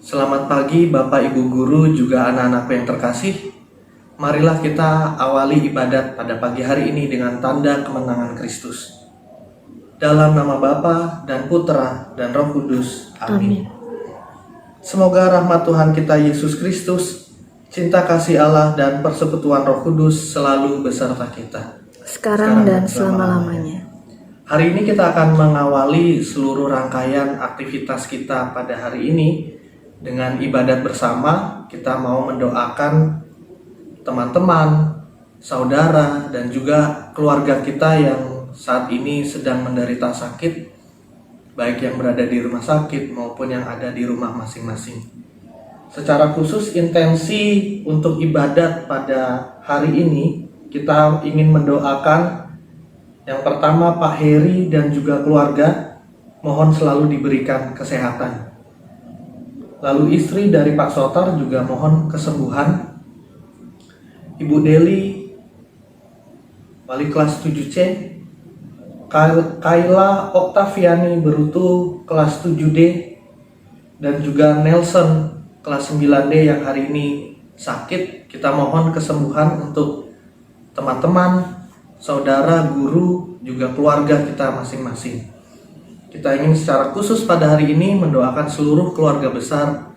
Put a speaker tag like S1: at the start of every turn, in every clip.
S1: Selamat pagi Bapak Ibu Guru juga anak-anakku yang terkasih. Marilah kita awali ibadat pada pagi hari ini dengan tanda kemenangan Kristus. Dalam nama Bapa dan Putra dan Roh Kudus. Amin. Semoga rahmat Tuhan kita Yesus Kristus, cinta kasih Allah dan persekutuan Roh Kudus selalu beserta kita.
S2: Sekarang dan selama-lamanya.
S1: Hari ini kita akan mengawali seluruh rangkaian aktivitas kita pada hari ini dengan ibadat bersama. Kita mau mendoakan teman-teman, saudara, dan juga keluarga kita yang saat ini sedang menderita sakit, baik yang berada di rumah sakit maupun yang ada di rumah masing-masing. Secara khusus intensi untuk ibadat pada hari ini, kita ingin mendoakan yang pertama Pak Heri dan juga keluarga, mohon selalu diberikan kesehatan. Lalu istri dari Pak Sotar juga mohon kesembuhan. Ibu Deli, wali kelas 7C, Kayla Oktaviani Berutu kelas 7D, dan juga Nelson kelas 9D yang hari ini sakit. Kita mohon kesembuhan untuk teman-teman, saudara, guru, juga keluarga kita masing-masing. Kita ingin secara khusus pada hari ini mendoakan seluruh keluarga besar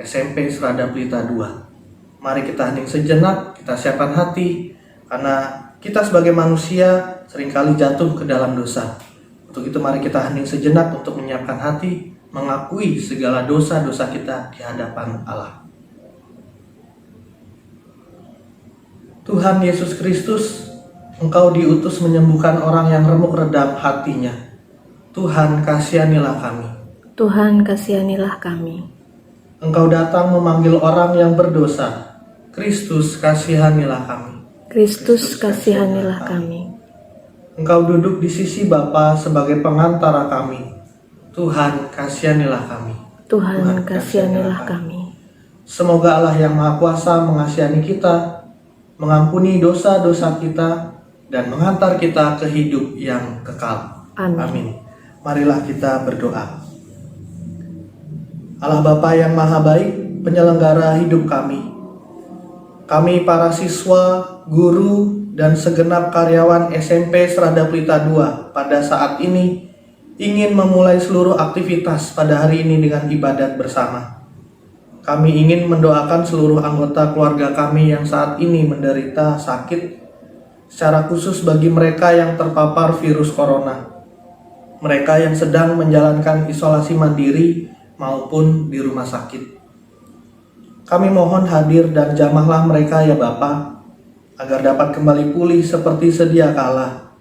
S1: SMP Serada Pelita 2. Mari kita hening sejenak, kita siapkan hati, karena kita sebagai manusia seringkali jatuh ke dalam dosa. Untuk itu mari kita hening sejenak untuk menyiapkan hati, mengakui segala dosa-dosa kita di hadapan Allah. Tuhan Yesus Kristus, Engkau diutus menyembuhkan orang yang remuk redam hatinya. Tuhan, kasihanilah kami.
S2: Tuhan, kasihanilah kami.
S1: Engkau datang memanggil orang yang berdosa. Kristus, kasihanilah kami.
S2: Kristus, kasihanilah kami.
S1: Engkau duduk di sisi Bapa sebagai pengantara kami. Tuhan, kasihanilah kami.
S2: Tuhan, kasihanilah kami.
S1: Semoga Allah yang Maha Kuasa mengasihani kita, mengampuni dosa-dosa kita, dan menghantar kita ke hidup yang kekal. Amin. Marilah kita berdoa. Allah Bapa yang Maha Baik, penyelenggara hidup kami. Kami para siswa, guru, dan segenap karyawan SMP Serada Pelita 2 pada saat ini ingin memulai seluruh aktivitas pada hari ini dengan ibadat bersama. Kami ingin mendoakan seluruh anggota keluarga kami yang saat ini menderita sakit, secara khusus bagi mereka yang terpapar virus corona, mereka yang sedang menjalankan isolasi mandiri maupun di rumah sakit. Kami mohon hadir dan jamahlah mereka ya Bapa, agar dapat kembali pulih seperti sedia kala,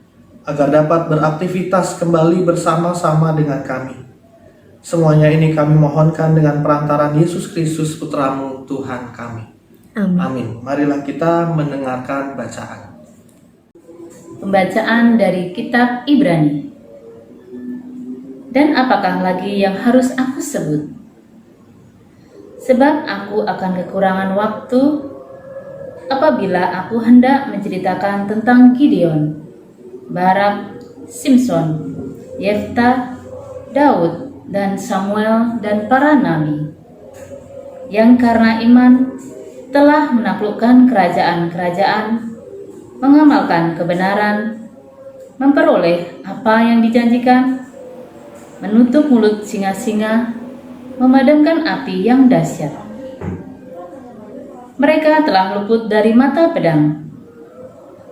S1: agar dapat beraktivitas kembali bersama-sama dengan kami. Semuanya ini kami mohonkan dengan perantaran Yesus Kristus Putramu Tuhan kami. Amin. Marilah kita mendengarkan bacaan.
S3: Pembacaan dari kitab Ibrani. Dan apakah lagi yang harus aku sebut? Sebab aku akan kekurangan waktu apabila aku hendak menceritakan tentang Gideon, Barak, Simson, Yefta, Daud, dan Samuel dan para nabi, yang karena iman telah menaklukkan kerajaan-kerajaan, mengamalkan kebenaran, memperoleh apa yang dijanjikan, menutup mulut singa-singa, memadamkan api yang dahsyat. Mereka telah luput dari mata pedang,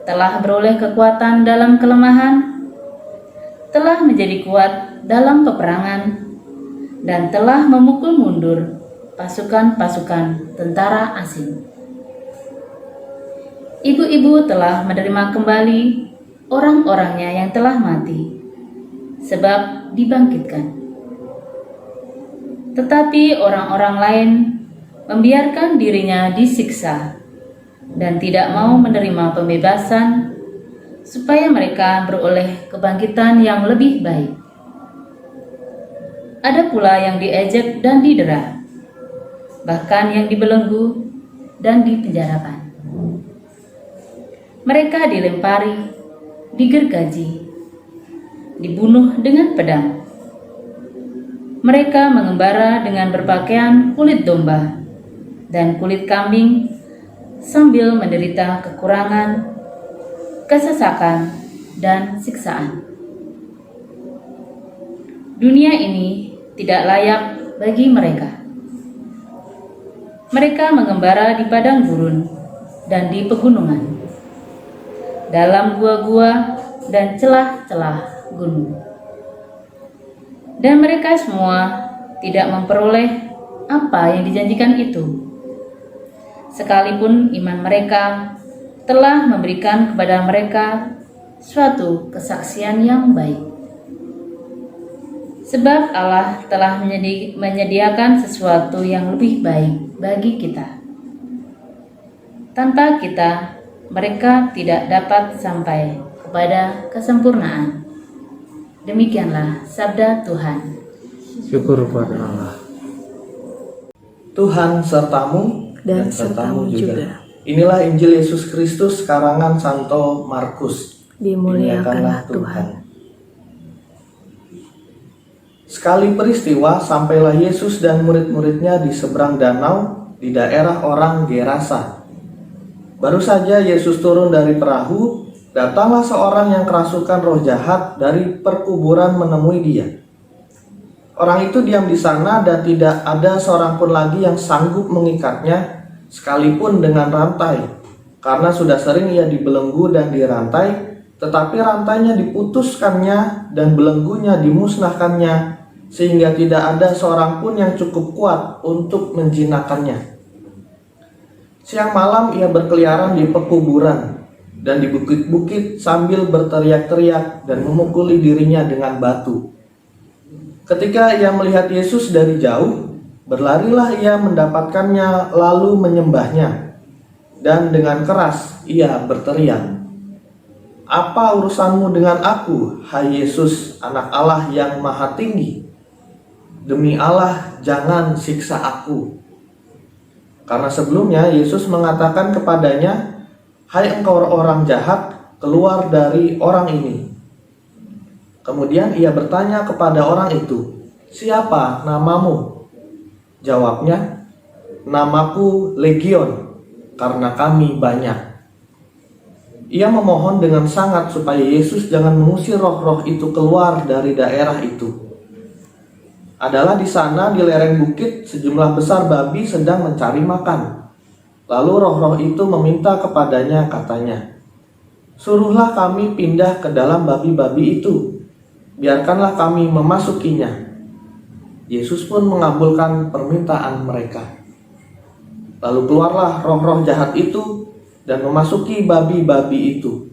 S3: telah beroleh kekuatan dalam kelemahan, telah menjadi kuat dalam peperangan, dan telah memukul mundur pasukan-pasukan tentara asing. Ibu-ibu telah menerima kembali orang-orangnya yang telah mati, sebab dibangkitkan. Tetapi orang-orang lain membiarkan dirinya disiksa dan tidak mau menerima pembebasan supaya mereka beroleh kebangkitan yang lebih baik. Ada pula yang diejek dan didera, bahkan yang dibelenggu dan dipenjarakan. Mereka dilempari, digergaji, dibunuh dengan pedang. mereka mengembara dengan berpakaian kulit domba dan kulit kambing sambil menderita kekurangan, kesesakan, dan siksaan. Dunia ini tidak layak bagi mereka. Mereka mengembara di padang gurun dan di pegunungan, dalam gua-gua dan celah-celah gunung. Dan mereka semua tidak memperoleh apa yang dijanjikan itu, sekalipun iman mereka telah memberikan kepada mereka suatu kesaksian yang baik. Sebab Allah telah menyediakan sesuatu yang lebih baik bagi kita. Tanpa kita, mereka tidak dapat sampai kepada kesempurnaan. Demikianlah sabda Tuhan.
S4: Syukur pada Allah.
S1: Tuhan sertamu
S2: Dan sertamu juga.
S1: Inilah Injil Yesus Kristus karangan Santo Markus.
S2: Dimuliakanlah Tuhan.
S1: Sekali peristiwa, sampailah Yesus dan murid-muridnya di seberang danau di daerah orang Gerasa. Baru saja Yesus turun dari perahu, datanglah seorang yang kerasukan roh jahat dari perkuburan menemui dia. Orang itu diam di sana dan tidak ada seorang pun lagi yang sanggup mengikatnya, sekalipun dengan rantai, karena sudah sering ia dibelenggu dan dirantai, tetapi rantainya diputuskannya dan belenggunya dimusnahkannya, sehingga tidak ada seorang pun yang cukup kuat untuk menjinakkannya. Siang malam ia berkeliaran di pekuburan dan di bukit-bukit sambil berteriak-teriak dan memukuli dirinya dengan batu. Ketika ia melihat Yesus dari jauh, berlarilah ia mendapatkannya lalu menyembahnya. Dan dengan keras ia berteriak, "Apa urusanmu dengan aku, hai Yesus, anak Allah yang maha tinggi? Demi Allah, jangan siksa aku." Karena sebelumnya Yesus mengatakan kepadanya, "Hai engkau orang jahat, keluar dari orang ini." Kemudian ia bertanya kepada orang itu, "Siapa namamu?" Jawabnya, "Namaku Legion, karena kami banyak." Ia memohon dengan sangat supaya Yesus jangan mengusir roh-roh itu keluar dari daerah itu. Adalah di sana di lereng bukit sejumlah besar babi sedang mencari makan. Lalu roh-roh itu meminta kepadanya, katanya, "Suruhlah kami pindah ke dalam babi-babi itu. Biarkanlah kami memasukinya." Yesus pun mengabulkan permintaan mereka. Lalu keluarlah roh-roh jahat itu dan memasuki babi-babi itu.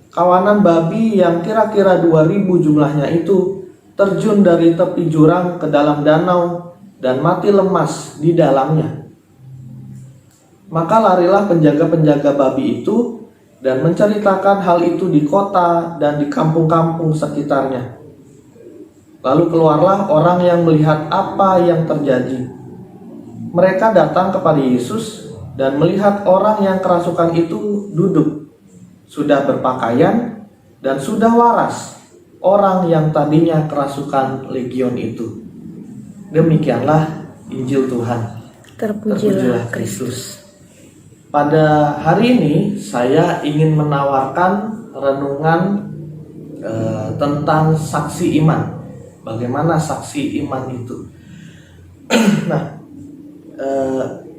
S1: Kawanan babi yang kira-kira 2.000 jumlahnya itu terjun dari tepi jurang ke dalam danau dan mati lemas di dalamnya. Maka larilah penjaga-penjaga babi itu dan menceritakan hal itu di kota dan di kampung-kampung sekitarnya. Lalu keluarlah orang yang melihat apa yang terjadi. Mereka datang kepada Yesus dan melihat orang yang kerasukan itu duduk, sudah berpakaian dan sudah waras, orang yang tadinya kerasukan legion itu. Demikianlah Injil Tuhan.
S2: Terpujilah Kristus.
S1: Pada hari ini saya ingin menawarkan renungan tentang saksi iman. Bagaimana saksi iman itu? Nah,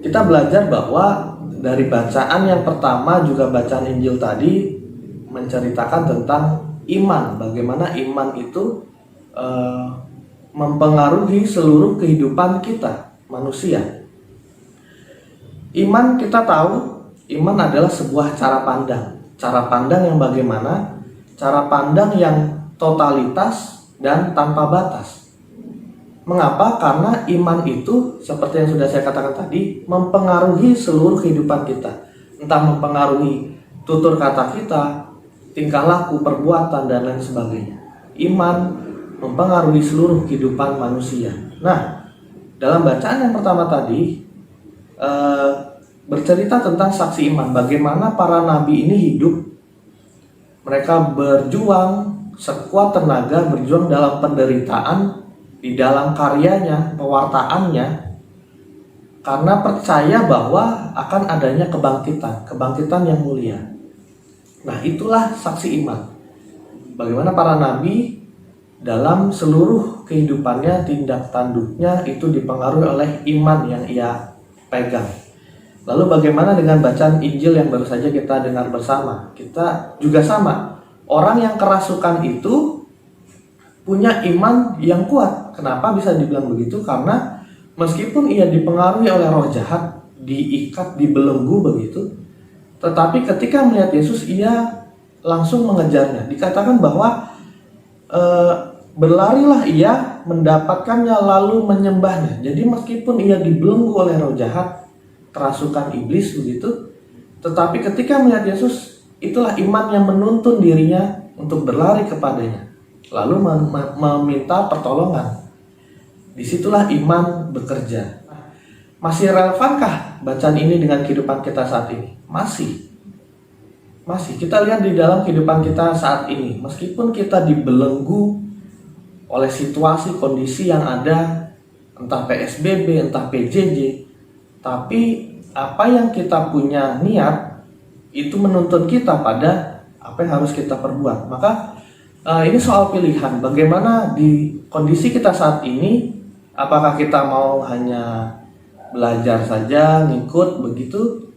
S1: kita belajar bahwa dari bacaan yang pertama juga bacaan Injil tadi menceritakan tentang iman. Bagaimana iman itu mempengaruhi seluruh kehidupan kita manusia. Iman, kita tahu, iman adalah sebuah cara pandang. Cara pandang yang bagaimana? Cara pandang yang totalitas dan tanpa batas. Mengapa? Karena iman itu, seperti yang sudah saya katakan tadi, mempengaruhi seluruh kehidupan kita. Entah mempengaruhi tutur kata kita, tingkah laku, perbuatan, dan lain sebagainya. Iman mempengaruhi seluruh kehidupan manusia. Nah, dalam bacaan yang pertama tadi, bercerita tentang saksi iman, bagaimana para nabi ini hidup. Mereka berjuang sekuat tenaga, berjuang dalam penderitaan di dalam karyanya, pewartaannya, karena percaya bahwa akan adanya kebangkitan yang mulia. Nah, itulah saksi iman. Bagaimana para nabi dalam seluruh kehidupannya, tindak tanduknya itu dipengaruhi oleh iman yang ia pegang. Lalu bagaimana dengan bacaan Injil yang baru saja kita dengar bersama? Kita juga sama. Orang yang kerasukan itu punya iman yang kuat. Kenapa bisa dibilang begitu? Karena meskipun ia dipengaruhi oleh roh jahat, diikat, dibelenggu begitu, tetapi ketika melihat Yesus ia langsung mengejarnya. Dikatakan bahwa berlarilah ia mendapatkannya lalu menyembahnya. Jadi meskipun ia dibelenggu oleh roh jahat, kerasukan iblis begitu, tetapi ketika melihat Yesus, itulah iman yang menuntun dirinya untuk berlari kepadanya, lalu meminta pertolongan. Disitulah iman bekerja. Masih relevankah bacaan ini dengan kehidupan kita saat ini? Masih. Kita lihat di dalam kehidupan kita saat ini, meskipun kita dibelenggu oleh situasi, kondisi yang ada, entah PSBB, entah PJJ, tapi apa yang kita punya niat, itu menuntun kita pada apa yang harus kita perbuat. Maka ini soal pilihan, bagaimana di kondisi kita saat ini, apakah kita mau hanya belajar saja, ngikut begitu,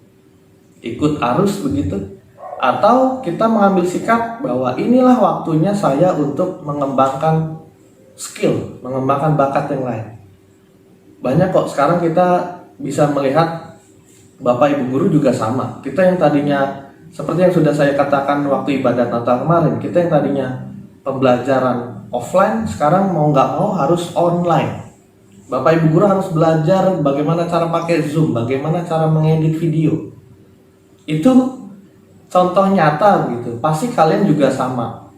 S1: ikut arus begitu, atau kita mengambil sikap bahwa inilah waktunya saya untuk mengembangkan skill, mengembangkan bakat yang lain. Banyak kok sekarang kita bisa melihat Bapak Ibu Guru juga sama. Kita yang tadinya, seperti yang sudah saya katakan waktu ibadat Natal kemarin, kita yang tadinya pembelajaran offline, sekarang mau nggak mau harus online. Bapak Ibu Guru harus belajar bagaimana cara pakai Zoom, bagaimana cara mengedit video. Itu contoh nyata gitu. Pasti kalian juga sama,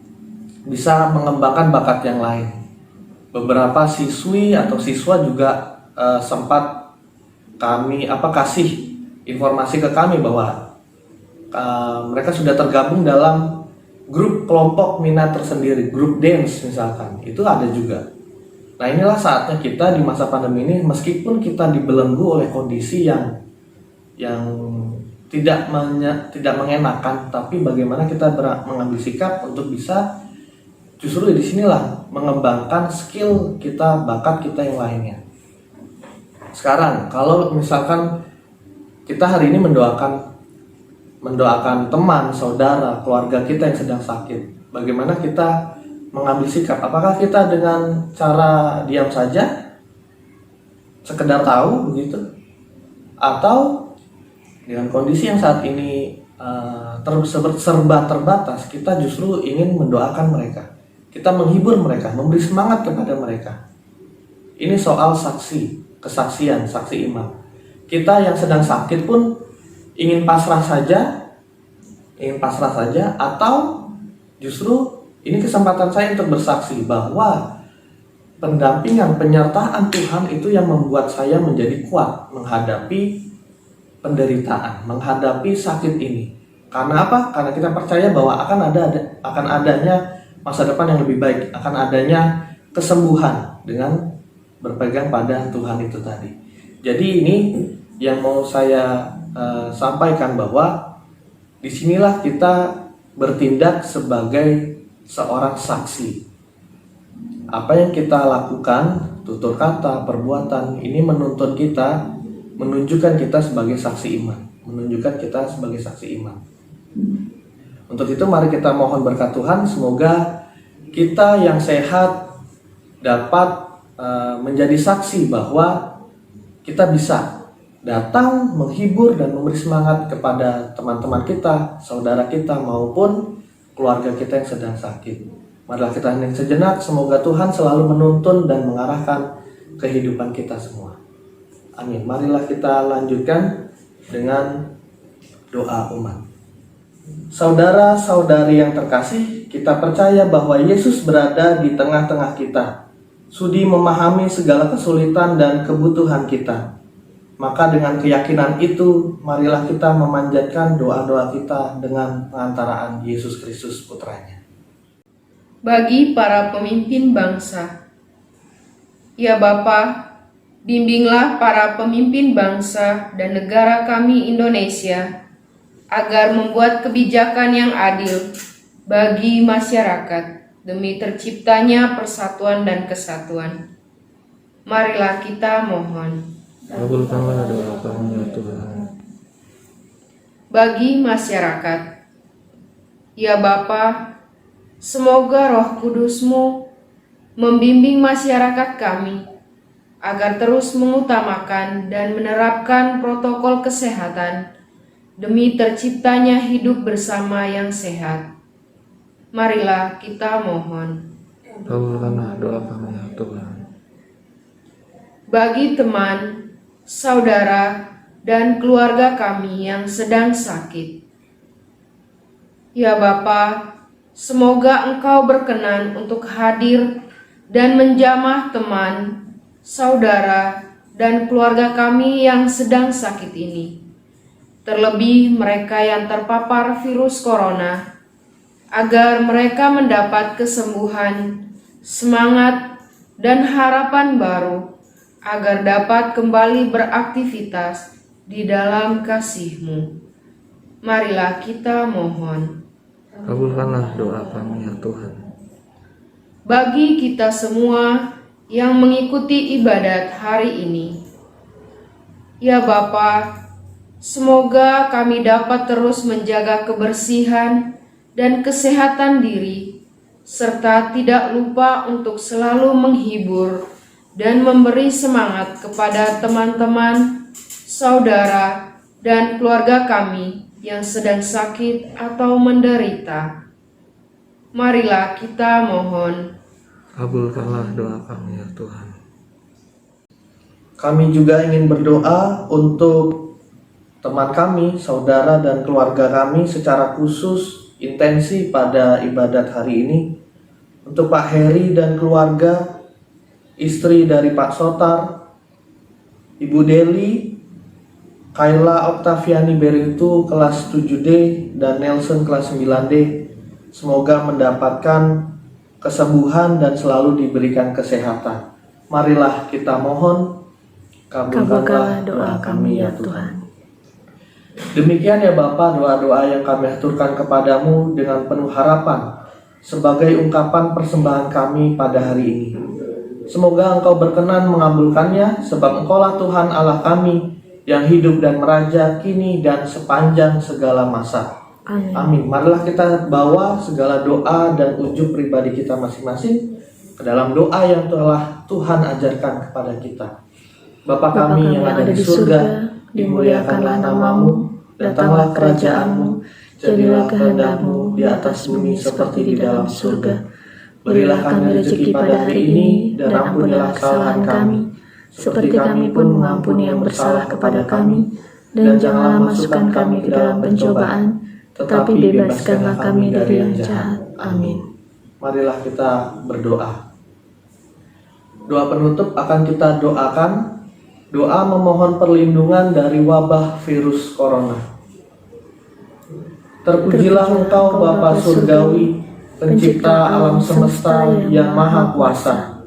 S1: bisa mengembangkan bakat yang lain. Beberapa siswi atau siswa juga sempat kami kasih informasi ke kami bahwa mereka sudah tergabung dalam grup kelompok minat tersendiri, grup dance misalkan. Itu ada juga. Nah, inilah saatnya kita di masa pandemi ini, meskipun kita dibelenggu oleh kondisi yang tidak mengenakan, tapi bagaimana kita mengambil sikap untuk bisa justru di sinilah mengembangkan skill kita, bakat kita yang lainnya. Sekarang kalau misalkan kita hari ini mendoakan teman, saudara, keluarga kita yang sedang sakit, bagaimana kita mengambil sikap? Apakah kita dengan cara diam saja, sekedar tahu begitu, atau dengan kondisi yang saat ini serba terbatas, kita justru ingin mendoakan mereka, kita menghibur mereka, memberi semangat kepada mereka? Ini soal kesaksian, saksi iman. Kita yang sedang sakit pun ingin pasrah saja, atau justru ini kesempatan saya untuk bersaksi bahwa pendampingan, penyertaan Tuhan itu yang membuat saya menjadi kuat menghadapi penderitaan, menghadapi sakit ini. Karena apa? Karena kita percaya bahwa akan adanya masa depan yang lebih baik, akan adanya kesembuhan dengan berpegang pada Tuhan itu tadi. Jadi ini yang mau saya sampaikan, bahwa disinilah kita bertindak sebagai seorang saksi. Apa yang kita lakukan, tutur kata, perbuatan, ini menuntun kita, menunjukkan kita sebagai saksi iman, Untuk itu mari kita mohon berkat Tuhan, semoga kita yang sehat dapat menjadi saksi bahwa kita bisa datang menghibur dan memberi semangat kepada teman-teman kita, saudara kita, maupun keluarga kita yang sedang sakit. Marilah kita hening sejenak, semoga Tuhan selalu menuntun dan mengarahkan kehidupan kita semua. Amin. Marilah kita lanjutkan dengan doa umat. Saudara-saudari yang terkasih, kita percaya bahwa Yesus berada di tengah-tengah kita, sudi memahami segala kesulitan dan kebutuhan kita. Maka dengan keyakinan itu, marilah kita memanjatkan doa-doa kita dengan pengantaraan Yesus Kristus Putranya.
S5: Bagi para pemimpin bangsa, Ya Bapa, bimbinglah para pemimpin bangsa dan negara kami Indonesia agar membuat kebijakan yang adil bagi masyarakat demi terciptanya persatuan dan kesatuan. Marilah kita mohon.
S4: Kabulkanlah doa kami ya Tuhan.
S5: Bagi masyarakat, ya Bapa, semoga Roh Kudus-Mu membimbing masyarakat kami agar terus mengutamakan dan menerapkan protokol kesehatan demi terciptanya hidup bersama yang sehat. Marilah kita mohon.
S4: Kabulkanlah doa kami ya Tuhan.
S5: Bagi teman, saudara, dan keluarga kami yang sedang sakit, ya Bapa, semoga Engkau berkenan untuk hadir dan menjamah teman, saudara, dan keluarga kami yang sedang sakit ini. Terlebih mereka yang terpapar virus corona, agar mereka mendapat kesembuhan, semangat, dan harapan baru, agar dapat kembali beraktivitas di dalam kasih-Mu. Marilah kita mohon.
S4: Kabulkanlah doa kami ya Tuhan.
S5: Bagi kita semua yang mengikuti ibadat hari ini, ya Bapa, semoga kami dapat terus menjaga kebersihan dan kesehatan diri, serta tidak lupa untuk selalu menghibur dan memberi semangat kepada teman-teman, saudara, dan keluarga kami yang sedang sakit atau menderita. Marilah kita mohon.
S4: Kabulkanlah doa kami ya Tuhan.
S1: Kami juga ingin berdoa untuk teman kami, saudara, dan keluarga kami secara khusus intensi pada ibadat hari ini. Untuk Pak Heri dan keluarga, istri dari Pak Sotar, Ibu Deli, Kayla Oktaviani Beritu kelas 7D, dan Nelson kelas 9D. Semoga mendapatkan kesembuhan dan selalu diberikan kesehatan. Marilah kita mohon. Kabulkanlah doa kami ya Tuhan. Demikian ya Bapa, doa-doa yang kami aturkan kepadamu dengan penuh harapan sebagai ungkapan persembahan kami pada hari ini. Semoga Engkau berkenan mengabulkannya, sebab Engkaulah Tuhan Allah kami yang hidup dan meraja kini dan sepanjang segala masa.
S2: Amin.
S1: Amin. Marilah kita bawa segala doa dan ujub pribadi kita masing-masing ke dalam doa yang telah Tuhan ajarkan kepada kita. Bapa kami yang ada di surga, dimuliakanlah namamu, datanglah kerajaanmu, jadilah kehendak-Mu di atas bumi seperti di dalam surga. Berilah kami rezeki pada hari ini, dan ampunilah kesalahan kami, seperti kami pun mengampuni yang bersalah kepada kami. Dan janganlah masukkan kami ke dalam pencobaan, tetapi bebaskanlah kami dari yang jahat. Amin. Marilah kita berdoa. Doa penutup akan kita doakan. Doa memohon perlindungan dari wabah virus corona. Terpujilah Engkau Bapa Surgawi, pencipta alam semesta yang maha kuasa.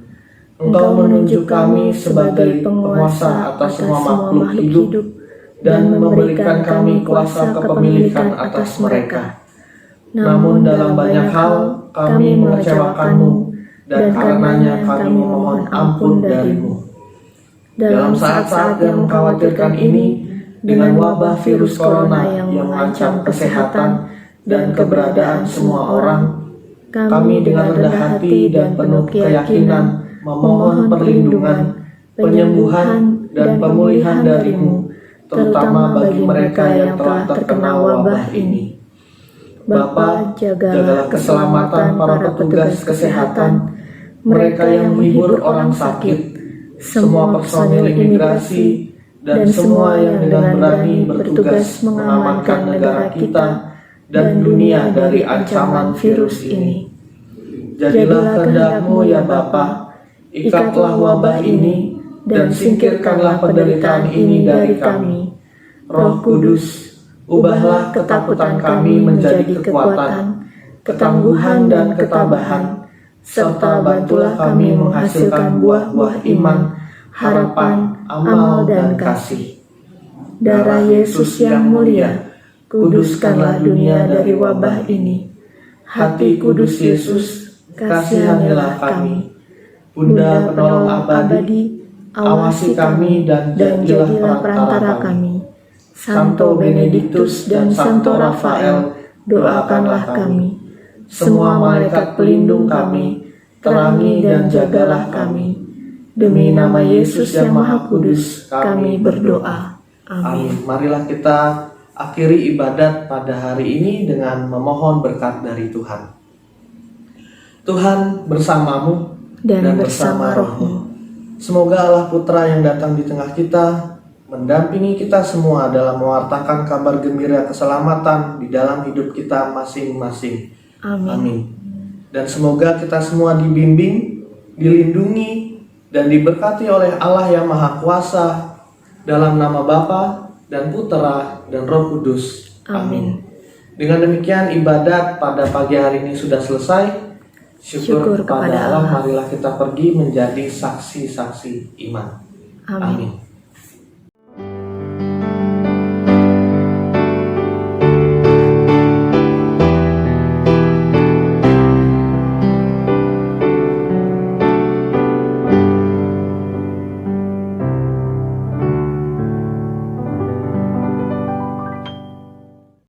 S1: Engkau menunjuk kami sebagai penguasa atas semua makhluk hidup dan memberikan kami kuasa kepemilikan atas mereka. Namun dalam banyak hal kami mengecewakan-Mu, dan karenanya kami memohon ampun dari-Mu. Dalam saat-saat yang mengkhawatirkan ini, dengan wabah virus corona yang mengancam kesehatan dan keberadaan semua orang, kami dengan rendah hati dan penuh keyakinan memohon perlindungan, penyembuhan, dan pemulihan dari-Mu, terutama bagi mereka yang telah terkena wabah ini. Bapa, jagalah keselamatan para petugas kesehatan, mereka yang menghibur orang sakit, semua personil imigrasi, dan semua yang dengan berani bertugas mengamankan negara kita dan dunia dari ancaman virus ini. Jadilah kehendak-Mu ya Bapa, ikatlah wabah ini dan singkirkanlah penderitaan ini dari kami. Roh Kudus, ubahlah ketakutan kami menjadi kekuatan, ketangguhan dan ketabahan,
S2: serta bantulah kami menghasilkan buah-buah iman, harapan, amal, dan kasih. Darah Yesus yang mulia, kuduskanlah dunia dari wabah ini. Hati kudus Yesus, kasihanilah kami. Bunda penolong abadi, awasi kami dan jadilah perantara kami. Santo Benediktus dan Santo Rafael, doakanlah kami. Semua malaikat pelindung kami, terangi dan jagalah kami. Demi nama Yesus yang Maha Kudus, kami berdoa. Amin.
S1: Marilah kita akhiri ibadat pada hari ini dengan memohon berkat dari Tuhan. Tuhan bersamamu
S2: Dan bersama rohmu.
S1: Semoga Allah Putra yang datang di tengah kita mendampingi kita semua dalam mewartakan kabar gembira keselamatan di dalam hidup kita masing-masing. Amin. Dan semoga kita semua dibimbing, dilindungi, dan diberkati oleh Allah yang Maha Kuasa dalam nama Bapa dan Putra dan Roh Kudus.
S2: Amin.
S1: Dengan demikian ibadat pada pagi hari ini sudah selesai. Syukur kepada Allah. Marilah kita pergi menjadi saksi-saksi iman.
S2: Amin.
S1: Amin.